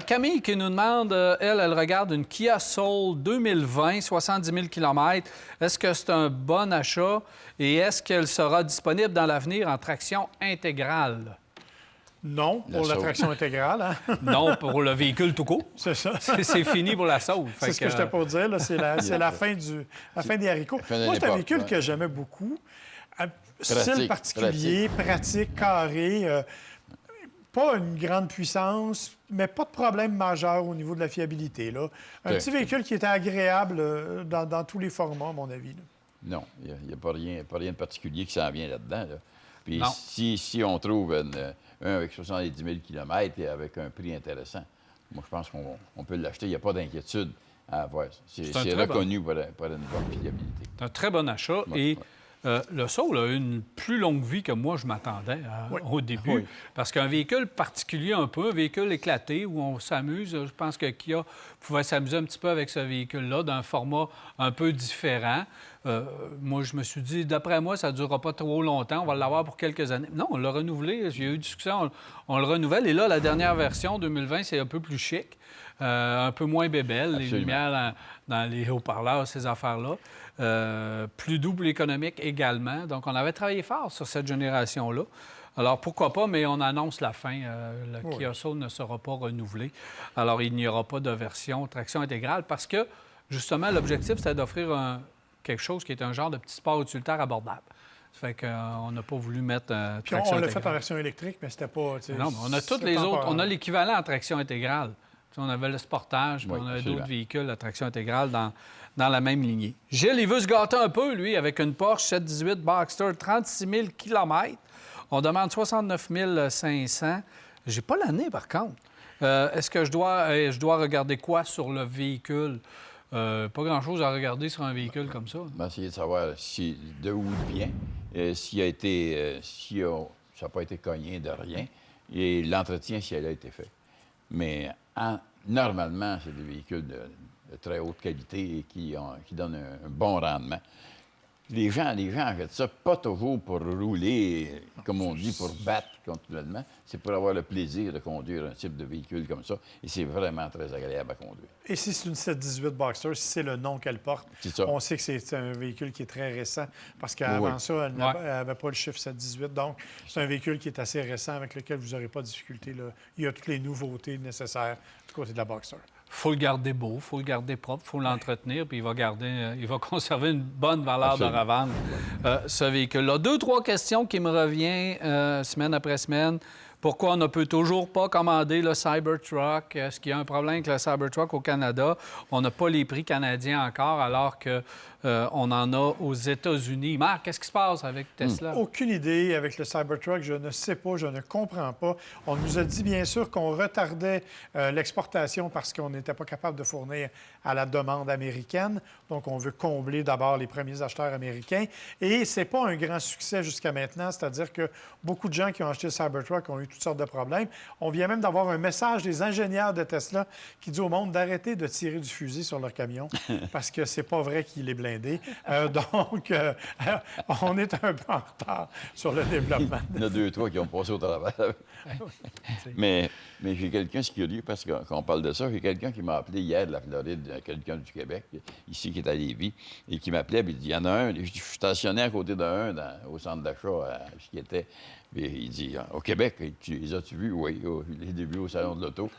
Camille qui nous demande, elle regarde une Kia Soul 2020, 70 000 km. Est-ce que c'est un bon achat et est-ce qu'elle sera disponible dans l'avenir en traction intégrale? Non, pour La la Soul. traction intégrale. Hein? Non, pour le véhicule tout court. C'est ça. C'est fini pour la Soul. C'est ce que j'étais pour dire. là. C'est la fin des haricots. fin d'une Moi, c'est un époque, véhicule ouais. que j'aimais beaucoup. Style Pratique, particulier, pratique, carré. Pas une grande puissance, mais pas de problème majeur au niveau de la fiabilité. Là. Un Ouais. petit véhicule qui était agréable dans tous les formats, à mon avis. Là. Non, il n'y a pas rien de particulier qui s'en vient là-dedans. Là. Puis Non. si on trouve un avec 70 000 km et avec un prix intéressant, moi, je pense qu'on peut l'acheter. Il n'y a pas d'inquiétude à avoir. C'est un C'est très reconnu pour une bonne fiabilité. C'est un très bon achat. Ouais, Et le Soul a une plus longue vie que moi, je m'attendais au début. Oui. Parce qu'un véhicule particulier un peu, un véhicule éclaté où on s'amuse, je pense que Kia pouvait s'amuser un petit peu avec ce véhicule-là, d'un format un peu différent. Moi, je me suis dit, d'après moi, ça ne durera pas trop longtemps. On va l'avoir pour quelques années. Non, on l'a renouvelé. J'ai eu du succès. On le renouvelle. Et là, la dernière version, 2020, c'est un peu plus chic. Un peu moins bébelle. Les Absolument. lumières dans les haut-parleurs, ces affaires-là. Plus doux pour l'économique également. Donc, on avait travaillé fort sur cette génération-là. Alors, pourquoi pas, mais on annonce la fin. Le Kia Soul ne sera pas renouvelé. Alors, il n'y aura pas de version traction intégrale parce que, justement, l'objectif, c'était d'offrir quelque chose qui est un genre de petit sport utilitaire abordable. Ça fait qu'on n'a pas voulu mettre Puis traction on l'a fait en intégrale. version électrique, mais c'était pas... Non, mais on a toutes les autres. On a l'équivalent en traction intégrale. Tu sais, on avait le Sportage, puis Oui, on avait absolument. d'autres véhicules à traction intégrale dans la même lignée. Gilles, il veut se gâter un peu, lui, avec une Porsche 718 Boxster, 36 000 km. On demande 69 500. J'ai pas l'année, par contre. Est-ce que je dois regarder quoi sur le véhicule? Pas grand-chose à regarder sur un véhicule comme ça. On va essayer de savoir de où il vient, s'il a été, ça n'a pas été cogné de rien, et l'entretien, si elle a été fait. Mais normalement, c'est des véhicules de très haute qualité et qui donnent un bon rendement. Les gens achètent ça pas toujours pour rouler, comme on dit, pour battre continuellement. C'est pour avoir le plaisir de conduire un type de véhicule comme ça. Et c'est vraiment très agréable à conduire. Et si c'est une 718 Boxster, si c'est le nom qu'elle porte, C'est ça. on sait que c'est un véhicule qui est très récent parce qu'avant Oui. ça, elle n'avait pas le chiffre 718. Donc, c'est un véhicule qui est assez récent avec lequel vous n'aurez pas de difficulté. Là. Il y a toutes les nouveautés nécessaires du côté de la Boxster. Il faut le garder beau, il faut le garder propre, il faut l'entretenir, puis il va conserver une bonne valeur Absolument. de revente, ce véhicule-là. 2-3 questions qui me reviennent semaine après semaine Pourquoi on ne peut toujours pas commander le Cybertruck? Est-ce qu'il y a un problème avec le Cybertruck au Canada? On n'a pas les prix canadiens encore, alors que on en a aux États-Unis. Marc, qu'est-ce qui se passe avec Tesla? Aucune idée avec le Cybertruck. Je ne sais pas, je ne comprends pas. On nous a dit, bien sûr, qu'on retardait l'exportation parce qu'on n'était pas capable de fournir à la demande américaine. Donc, on veut combler d'abord les premiers acheteurs américains. Et ce n'est pas un grand succès jusqu'à maintenant, c'est-à-dire que beaucoup de gens qui ont acheté le Cybertruck ont eu toutes sortes de problèmes. On vient même d'avoir un message des ingénieurs de Tesla qui dit au monde d'arrêter de tirer du fusil sur leur camion parce que c'est pas vrai qu'il est blindé. Donc, on est un peu en retard sur le développement. Il y en a 2 ou 3 qui ont passé au travers. mais j'ai quelqu'un, c'est curieux, parce qu'on parle de ça, j'ai quelqu'un qui m'a appelé hier de la Floride, quelqu'un du Québec, ici, qui est à Lévis, et qui m'appelait, puis il dit, il y en a un, je suis stationné à côté d'un au centre d'achat, qui était... Puis il dit, au Québec, les as-tu vus? Oui, les débuts au salon de l'auto.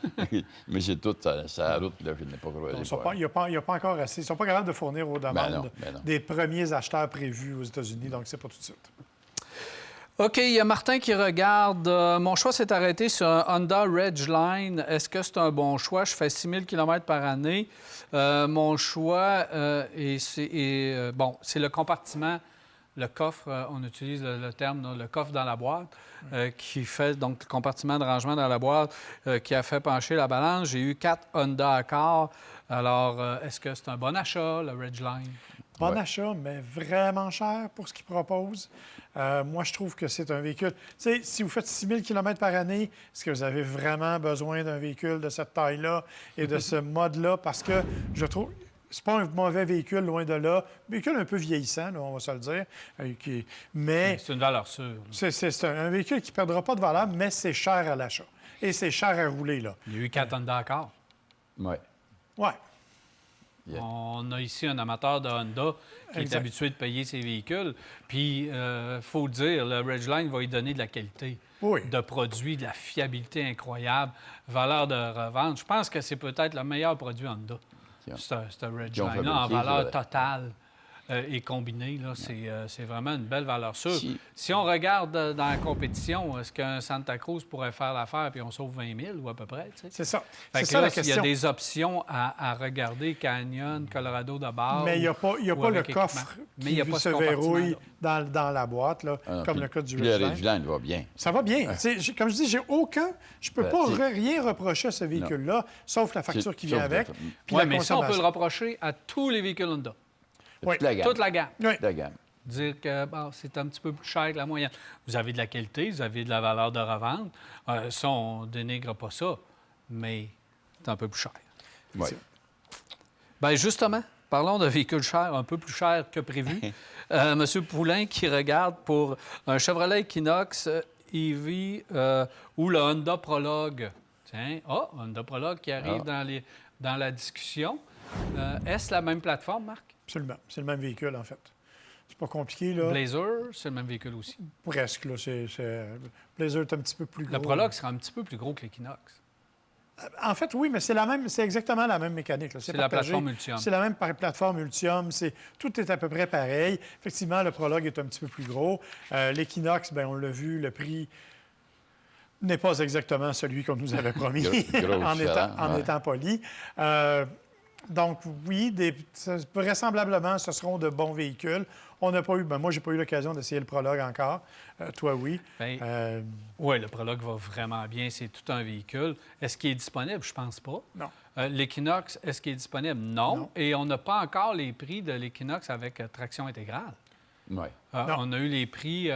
Mais c'est tout, ça route, là, je n'ai pas croisé. Il n'y a pas encore assez. Ils ne sont pas capables de fournir aux demandes non. des premiers acheteurs prévus aux États-Unis, donc c'est pas tout de suite. OK, il y a Martin qui regarde. Mon choix s'est arrêté sur un Honda Ridgeline. Est-ce que c'est un bon choix? Je fais 6 000 km par année. Mon choix, c'est le compartiment. Le coffre, on utilise le terme, là, le coffre dans la boîte, qui fait donc le compartiment de rangement dans la boîte qui a fait pencher la balance. J'ai eu 4 Honda Accord. Alors, est-ce que c'est un bon achat, le Ridgeline? Bon achat, mais vraiment cher pour ce qu'ils proposent. Moi, je trouve que c'est un véhicule... Tu sais, si vous faites 6 000 km par année, est-ce que vous avez vraiment besoin d'un véhicule de cette taille-là et de ce mode-là? Parce que je trouve... C'est pas un mauvais véhicule, loin de là. Un véhicule un peu vieillissant, là, on va se le dire. Mais c'est une valeur sûre. C'est un véhicule qui ne perdra pas de valeur, mais c'est cher à l'achat. Et c'est cher à rouler, là. Il y a eu 4 Honda Accord. Oui. Oui. Yeah. On a ici un amateur de Honda qui est habitué de payer ses véhicules. Puis, il faut le dire, le Ridgeline va lui donner de la qualité. Oui. De produits, de la fiabilité incroyable, valeur de revente. Je pense que c'est peut-être le meilleur produit Honda. C'est un Ridgeline en valeur totale et combinée. C'est vraiment une belle valeur sûre. Si on regarde dans la compétition, est-ce qu'un Santa Cruz pourrait faire l'affaire puis on sauve 20 000 ou à peu près? T'sais? C'est ça. Fait C'est que ça là, la question. il y a des options à regarder, Canyon, Colorado de base. Mais il n'y a pas le coffre qui se verrouille dans la boîte, là, comme le cas du Ridgeline. Le Ridgeline va bien. Ça va bien. Comme je dis, je ne peux pas rien reprocher à ce véhicule-là, sauf la facture qui vient avec. Oui, mais ça, on peut le reprocher à tous les véhicules Honda. Toute la gamme. Toute la gamme. Oui. Toute la gamme. Dire que c'est un petit peu plus cher que la moyenne. Vous avez de la qualité, vous avez de la valeur de revente. Ça, on ne dénigre pas ça, mais c'est un peu plus cher. Oui. Bien, justement, parlons de véhicules chers, un peu plus chers que prévu. Monsieur Poulain qui regarde pour un Chevrolet Equinox EV ou le Honda Prologue. Tiens, Honda Prologue qui arrive dans la discussion. Est-ce la même plateforme, Marc? Absolument. C'est le même véhicule, en fait. C'est pas compliqué, là. Blazer, c'est le même véhicule aussi. Presque, là. Blazer est un petit peu plus gros. Le Prologue sera un petit peu plus gros que l'Equinox. En fait, oui, mais c'est exactement la même mécanique. C'est la plateforme Ultium. C'est la même plateforme Ultium. Tout est à peu près pareil. Effectivement, le Prologue est un petit peu plus gros. L'Equinox, bien, on l'a vu, le prix n'est pas exactement celui qu'on nous avait promis en étant poli. Donc, oui, vraisemblablement, ce seront de bons véhicules. On n'a pas eu... moi, j'ai pas eu l'occasion d'essayer le Prologue encore. Toi, oui. Oui, le Prologue va vraiment bien. C'est tout un véhicule. Est-ce qu'il est disponible? Je pense pas. Non. L'Equinox, est-ce qu'il est disponible? Non. Et on n'a pas encore les prix de l'Equinox avec traction intégrale. Oui. On a eu les prix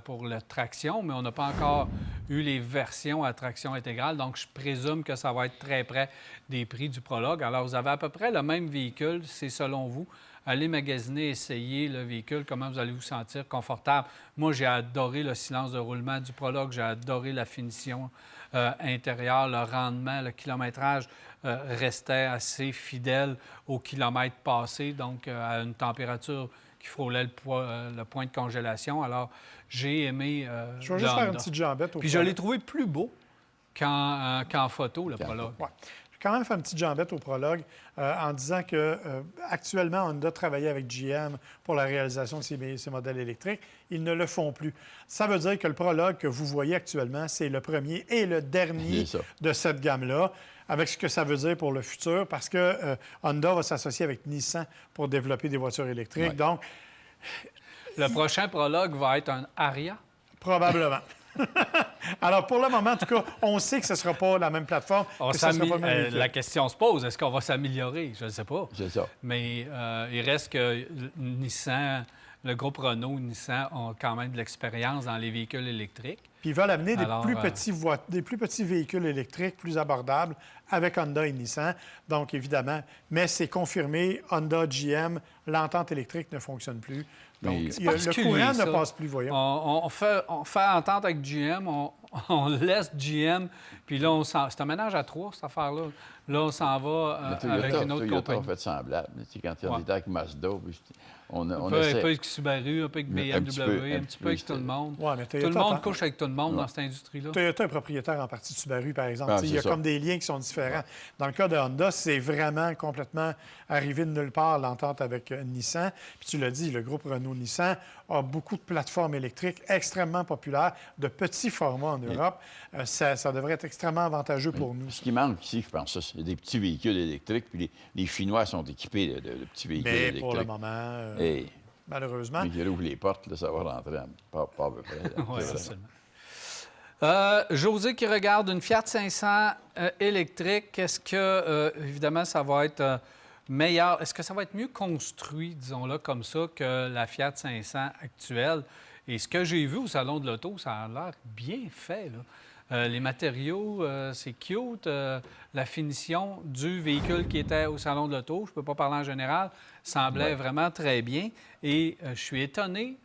pour la traction, mais on n'a pas encore eu les versions à traction intégrale. Donc, je présume que ça va être très près des prix du Prologue. Alors, vous avez à peu près le même véhicule, c'est selon vous. Allez magasiner, essayer le véhicule, comment vous allez vous sentir confortable. Moi, j'ai adoré le silence de roulement du Prologue, j'ai adoré la finition intérieure, le rendement, le kilométrage restait assez fidèle au kilomètre passé, donc à une température qui frôlait le point de congélation. Alors, j'ai aimé je vais juste faire une petite jambette. Puis je l'ai trouvé plus beau qu'en photo, le Prologue. Ouais. quand même fait une petite jambette au prologue en disant que actuellement, Honda travaillait avec GM pour la réalisation de ces modèles électriques. Ils ne le font plus. Ça veut dire que le prologue que vous voyez actuellement, c'est le premier et le dernier de cette gamme-là, avec ce que ça veut dire pour le futur, parce que Honda va s'associer avec Nissan pour développer des voitures électriques. Ouais. Donc, Le prochain prologue va être un Aria. probablement. Alors, pour le moment, en tout cas, on sait que ce ne sera pas la même plateforme. Que ça sera pas le même véhicule. La question se pose, est-ce qu'on va s'améliorer? Je ne sais pas. C'est ça. Mais il reste que Nissan, le groupe Renault, Nissan ont quand même de l'expérience dans les véhicules électriques. Puis ils veulent amener Alors, des plus petits véhicules électriques plus abordables avec Honda et Nissan. Donc, évidemment, mais c'est confirmé, Honda, GM, l'entente électrique ne fonctionne plus. Donc, Mais le courant ne passe plus, voyons. On fait entente avec GM, on laisse GM, puis là, c'est un ménage à trois, cette affaire-là. Là, on s'en va avec une autre Toyota compagnie. a fait semblable. Tu sais, quand il était avec Mazda, on Un peu avec Subaru, un peu avec BMW, un petit peu avec tout le monde. Ouais, mais Tout le Toyota, monde couche avec tout le monde dans cette industrie-là. Toyota est propriétaire en partie de Subaru, par exemple. Ah, Il y a c'est ça. comme des liens qui sont différents. Dans le cas de Honda, c'est vraiment complètement arrivé de nulle part, l'entente avec Nissan. Puis tu l'as dit, le groupe Renault-Nissan a beaucoup de plateformes électriques extrêmement populaires, de petits formats en Europe. Ça devrait être extrêmement avantageux pour nous. Ce qui manque ici, je pense, c'est des petits véhicules électriques. Puis les Chinois sont équipés de petits véhicules Mais électriques. pour le moment, Et malheureusement. mais qu'ils rouvrent les portes, là, ça va rentrer pas à peu près. là. Oui, C'est vrai. absolument. José qui regarde une Fiat 500 électrique, est-ce que, évidemment, ça va être meilleur? Est-ce que ça va être mieux construit, disons-le, comme ça, que la Fiat 500 actuelle? Et ce que j'ai vu au Salon de l'Auto, ça a l'air bien fait, là. Les matériaux, c'est cute. La finition du véhicule qui était au Salon de l'Auto, je ne peux pas parler en général, semblait vraiment très bien. Et je suis étonné,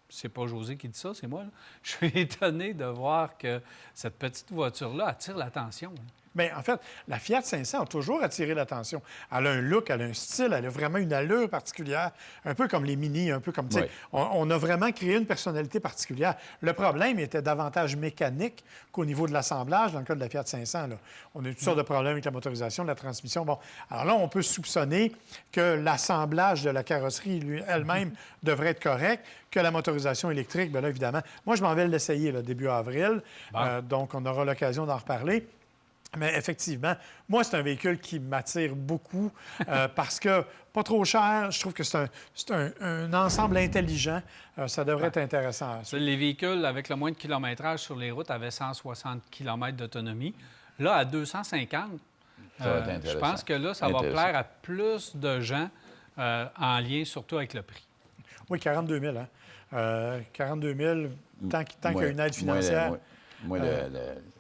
c'est pas José qui dit ça, c'est moi, là. Je suis étonné de voir que cette petite voiture-là attire l'attention, là. Bien, en fait, la Fiat 500 a toujours attiré l'attention. Elle a un look, elle a un style, elle a vraiment une allure particulière, un peu comme les Mini, un peu comme, tu sais, Oui. on a vraiment créé une personnalité particulière. Le problème était davantage mécanique qu'au niveau de l'assemblage, dans le cas de la Fiat 500. Là. On a eu toutes sortes de problèmes avec la motorisation, la transmission. Bon, alors là, on peut soupçonner que l'assemblage de la carrosserie elle-même devrait être correct, que la motorisation électrique, bien là, évidemment. Moi, je m'en vais l'essayer là, début avril, donc on aura l'occasion d'en reparler. Mais effectivement, moi, c'est un véhicule qui m'attire beaucoup parce que pas trop cher. Je trouve que c'est un ensemble intelligent. Ça devrait être intéressant. Les véhicules avec le moins de kilométrage sur les routes avaient 160 km d'autonomie. Là, à 250, Ça va être intéressant. je pense que là, ça va Intéressant. plaire à plus de gens en lien surtout avec le prix. Oui, 42 000. Hein? 42 000, tant qu'il y a une aide financière. Moins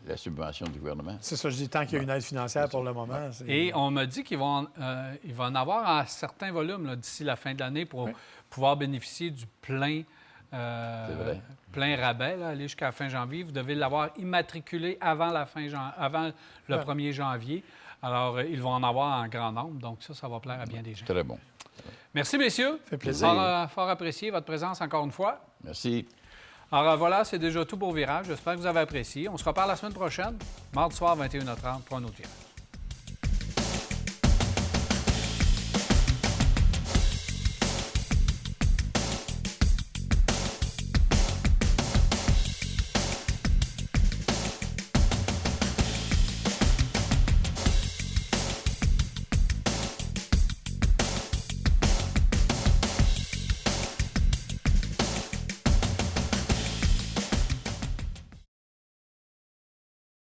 la subvention du gouvernement. C'est ça, je dis, tant qu'il y a une aide financière pour le moment. Et on me dit qu'il va en avoir un certain volume là, d'ici la fin de l'année pour pouvoir bénéficier du plein rabais, là, aller jusqu'à la fin janvier. Vous devez l'avoir immatriculé avant le 1er janvier. Alors, ils vont en avoir en grand nombre. Donc, ça va plaire à bien des gens. Très bon. Merci, messieurs. Ça fait plaisir. Fort apprécié votre présence encore une fois. Merci. Alors voilà, c'est déjà tout pour Virage. J'espère que vous avez apprécié. On se reparle la semaine prochaine, mardi soir, 21h30, pour un autre Virage.